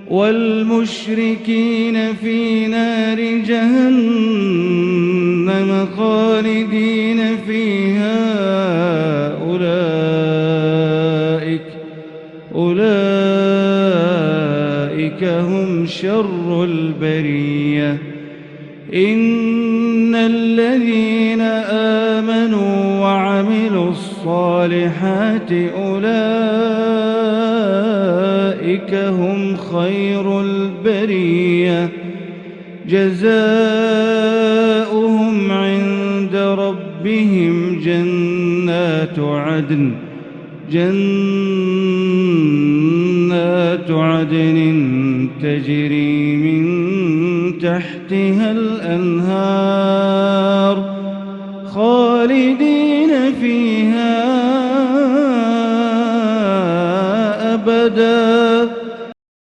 والمشركين في نار جهنم خالدين فيها أولئك هم شر البرية. إن الذين آمنوا وعملوا الصالحات أولئك هم خير البرية. جزاؤهم عند ربهم جنات عدن تجري من تحتها الأنهار خالدين فيها